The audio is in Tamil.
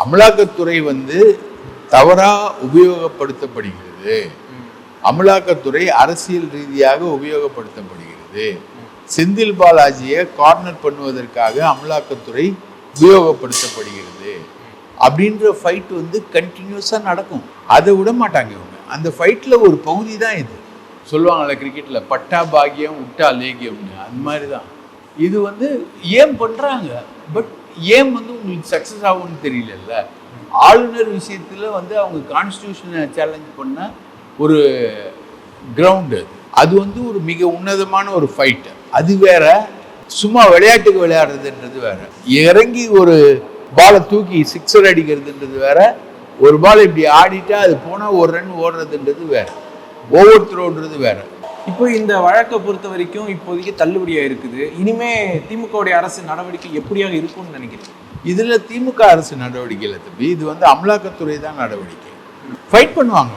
அமலாக்கத்துறை தவறா உபயோகப்படுத்தப்படுகிறது. அமலாக்கத்துறை அரசியல் ரீதியாக உபயோகப்படுத்தப்படுகிறது. செந்தில் பாலாஜியை கார்னர் பண்ணுவதற்காக அமலாக்கத்துறை உபயோகப்படுத்தப்படுகிறது அப்படின்ற ஃபைட் கண்டினியூஸாக நடக்கும். அதை விட மாட்டாங்க இவங்க. அந்த ஃபைட்டில் ஒரு பகுதி தான் இது. சொல்லுவாங்கள்ல கிரிக்கெட்டில் பட்டா பாக்கியம் விட்டா லேகியம்னு, அந்த மாதிரி தான் இது. ஏன் பண்ணுறாங்க, பட் ஏன் உங்களுக்கு சக்ஸஸ் ஆகும்னு தெரியல. ஆளுநர் விஷயத்தில் அவங்க கான்ஸ்டியூஷனை சேலஞ்ச் பண்ண ஒரு கிரவுண்டு அது ஒரு மிக உன்னதமான ஒரு ஃபைட்டு. அது வேற, சும்மா விளையாட்டுக்கு விளையாடுறதுன்றது வேற. இறங்கி ஒரு பாலை தூக்கி சிக்ஸர் அடிக்கிறதுன்றது வேற, ஒரு பால் இப்படி ஆடிட்டா அது போனால் ஒரு ரன் ஓடுறதுன்றது வேற, ஓவர் த்ரோன்றது வேற. இப்போ இந்த வழக்கை பொறுத்த வரைக்கும் இப்போதைக்கு தள்ளுபடியாக இருக்குது. இனிமே திமுகவுடைய அரசு நடவடிக்கை எப்படியாக இருக்கும்னு நினைக்கிறேன். இதில் திமுக அரசு நடவடிக்கை இல்லை தம்பி, இது அமலாக்கத்துறை தான் நடவடிக்கை. ஃபைட் பண்ணுவாங்க.